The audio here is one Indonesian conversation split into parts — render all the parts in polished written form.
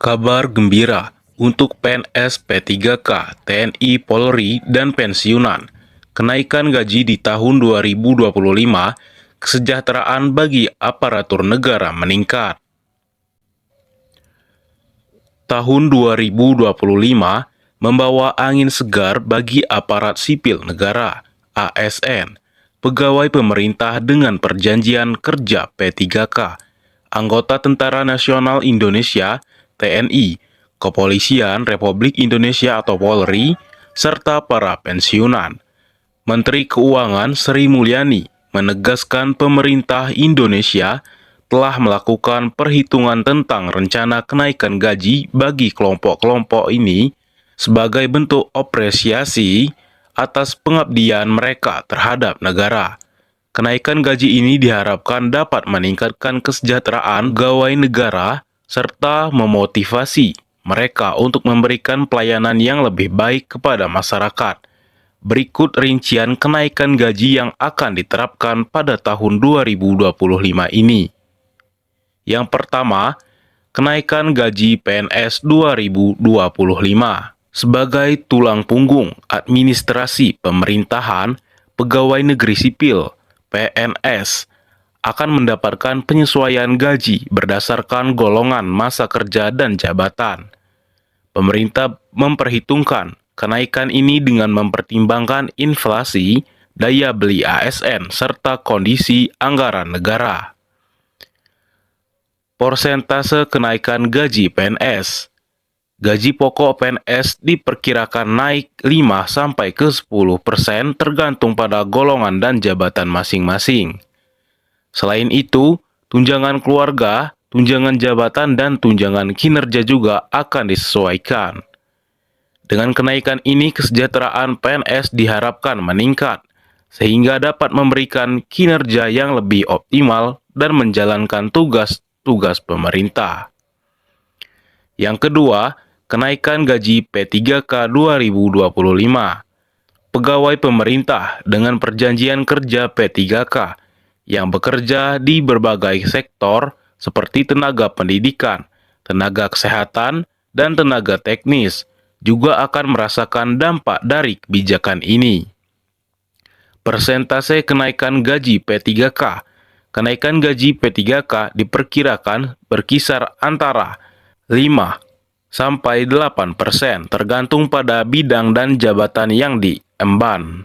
Kabar gembira untuk PNS P3K, TNI, Polri, dan pensiunan. Kenaikan gaji di tahun 2025, kesejahteraan bagi aparatur negara meningkat. Tahun 2025 membawa angin segar bagi aparat sipil negara, ASN, pegawai pemerintah dengan perjanjian kerja P3K, anggota Tentara Nasional Indonesia, TNI, Kepolisian Republik Indonesia atau Polri, serta para pensiunan. Menteri Keuangan Sri Mulyani menegaskan pemerintah Indonesia telah melakukan perhitungan tentang rencana kenaikan gaji bagi kelompok-kelompok ini sebagai bentuk apresiasi atas pengabdian mereka terhadap negara. Kenaikan gaji ini diharapkan dapat meningkatkan kesejahteraan pegawai negara serta memotivasi mereka untuk memberikan pelayanan yang lebih baik kepada masyarakat. Berikut rincian kenaikan gaji yang akan diterapkan pada tahun 2025 ini. Yang pertama, kenaikan gaji PNS 2025. Sebagai tulang punggung administrasi pemerintahan, pegawai negeri sipil PNS akan mendapatkan penyesuaian gaji berdasarkan golongan masa kerja dan jabatan. Pemerintah memperhitungkan kenaikan ini dengan mempertimbangkan inflasi, daya beli ASN, serta kondisi anggaran negara. Persentase kenaikan gaji PNS. Gaji pokok PNS diperkirakan naik 5-10% tergantung pada golongan dan jabatan masing-masing. Selain itu, tunjangan keluarga, tunjangan jabatan, dan tunjangan kinerja juga akan disesuaikan. Dengan kenaikan ini, kesejahteraan PNS diharapkan meningkat, sehingga dapat memberikan kinerja yang lebih optimal dan menjalankan tugas pemerintah. Yang kedua, kenaikan gaji P3K 2025. Pegawai pemerintah dengan perjanjian kerja P3K yang bekerja di berbagai sektor seperti tenaga pendidikan, tenaga kesehatan, dan tenaga teknis juga akan merasakan dampak dari kebijakan ini. Persentase kenaikan gaji P3K. Kenaikan gaji P3K diperkirakan berkisar antara 5-8% tergantung pada bidang dan jabatan yang diemban.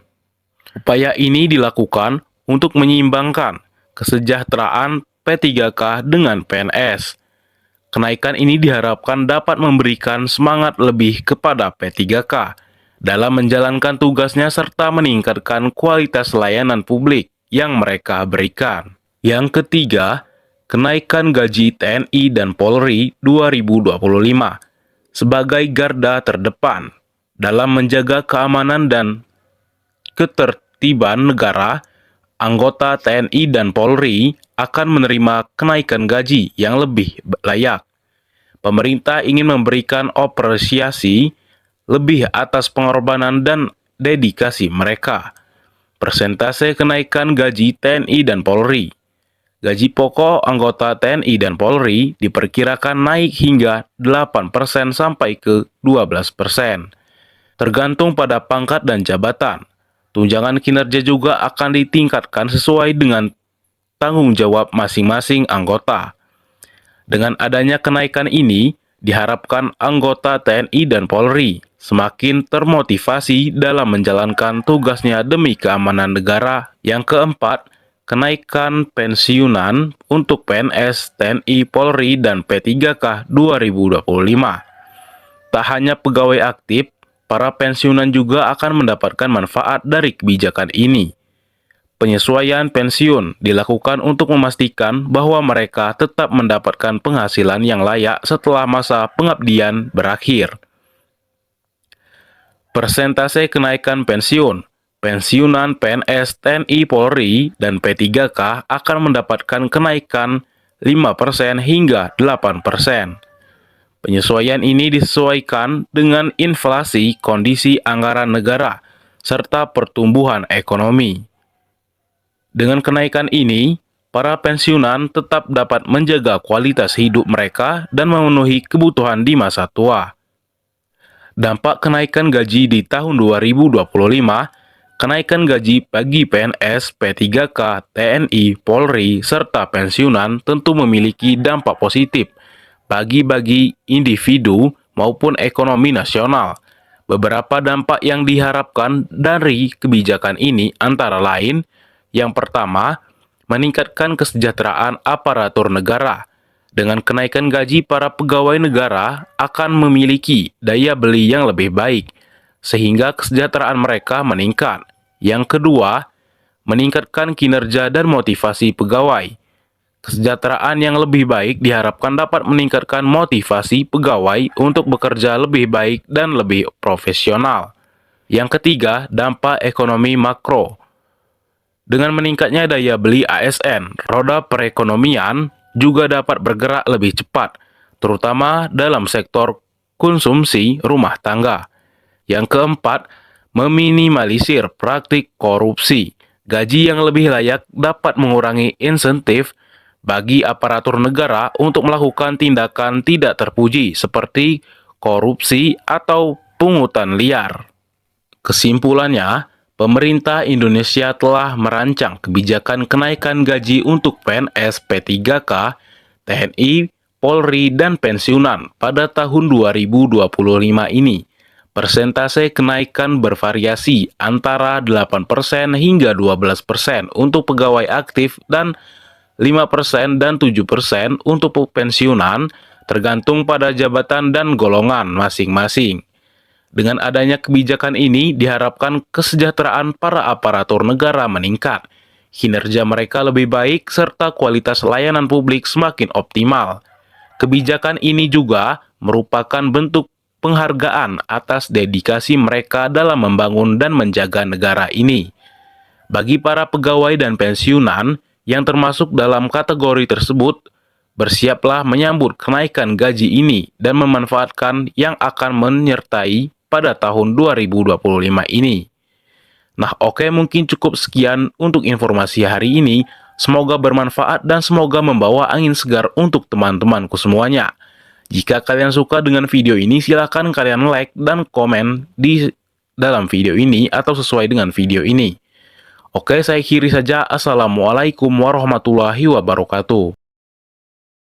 Upaya ini dilakukan untuk menyeimbangkan kesejahteraan P3K dengan PNS. Kenaikan ini diharapkan dapat memberikan semangat lebih kepada P3K dalam menjalankan tugasnya serta meningkatkan kualitas layanan publik yang mereka berikan. Yang ketiga, kenaikan gaji TNI dan Polri 2025 sebagai garda terdepan dalam menjaga keamanan dan ketertiban negara. Anggota TNI dan Polri akan menerima kenaikan gaji yang lebih layak. Pemerintah ingin memberikan apresiasi lebih atas pengorbanan dan dedikasi mereka. Persentase kenaikan gaji TNI dan Polri. Gaji pokok anggota TNI dan Polri diperkirakan naik hingga 8% sampai ke 12%, tergantung pada pangkat dan jabatan. Tunjangan kinerja juga akan ditingkatkan sesuai dengan tanggung jawab masing-masing anggota. Dengan adanya kenaikan ini, diharapkan anggota TNI dan Polri semakin termotivasi dalam menjalankan tugasnya demi keamanan negara. Yang keempat, kenaikan pensiunan untuk PNS, TNI, Polri, dan P3K 2025. Tak hanya pegawai aktif, para pensiunan juga akan mendapatkan manfaat dari kebijakan ini. Penyesuaian pensiun dilakukan untuk memastikan bahwa mereka tetap mendapatkan penghasilan yang layak setelah masa pengabdian berakhir. Persentase kenaikan pensiun. Pensiunan PNS, TNI, Polri, dan P3K akan mendapatkan kenaikan 5% hingga 8%. Penyesuaian ini disesuaikan dengan inflasi, kondisi anggaran negara, serta pertumbuhan ekonomi. Dengan kenaikan ini, para pensiunan tetap dapat menjaga kualitas hidup mereka dan memenuhi kebutuhan di masa tua. Dampak kenaikan gaji di tahun 2025, kenaikan gaji bagi PNS, P3K, TNI, Polri, serta pensiunan tentu memiliki dampak positif bagi individu maupun ekonomi nasional. Beberapa dampak yang diharapkan dari kebijakan ini antara lain, yang pertama, meningkatkan kesejahteraan aparatur negara. Dengan kenaikan gaji, para pegawai negara akan memiliki daya beli yang lebih baik, sehingga kesejahteraan mereka meningkat. Yang kedua, meningkatkan kinerja dan motivasi pegawai. Kesejahteraan yang lebih baik diharapkan dapat meningkatkan motivasi pegawai untuk bekerja lebih baik dan lebih profesional. Yang ketiga, dampak ekonomi makro. Dengan meningkatnya daya beli ASN, roda perekonomian juga dapat bergerak lebih cepat, terutama dalam sektor konsumsi rumah tangga. Yang keempat, meminimalisir praktik korupsi. Gaji yang lebih layak dapat mengurangi insentif bagi aparatur negara untuk melakukan tindakan tidak terpuji seperti korupsi atau pungutan liar. Kesimpulannya, pemerintah Indonesia telah merancang kebijakan kenaikan gaji untuk PNS, P3K, TNI, Polri, dan pensiunan pada tahun 2025 ini. Persentase kenaikan bervariasi antara 8% hingga 12% untuk pegawai aktif dan 5% dan 7% untuk pensiunan, tergantung pada jabatan dan golongan masing-masing. Dengan adanya kebijakan ini, diharapkan kesejahteraan para aparatur negara meningkat, kinerja mereka lebih baik, serta kualitas layanan publik semakin optimal. Kebijakan ini juga merupakan bentuk penghargaan atas dedikasi mereka dalam membangun dan menjaga negara ini. Bagi para pegawai dan pensiunan yang termasuk dalam kategori tersebut, bersiaplah menyambut kenaikan gaji ini dan memanfaatkan yang akan menyertai pada tahun 2025 ini. Nah, oke, mungkin cukup sekian untuk informasi hari ini. Semoga bermanfaat dan semoga membawa angin segar untuk teman-temanku semuanya. Jika kalian suka dengan video ini, silakan kalian like dan komen di dalam video ini atau sesuai dengan video ini. Oke, saya akhiri saja. Assalamualaikum warahmatullahi wabarakatuh.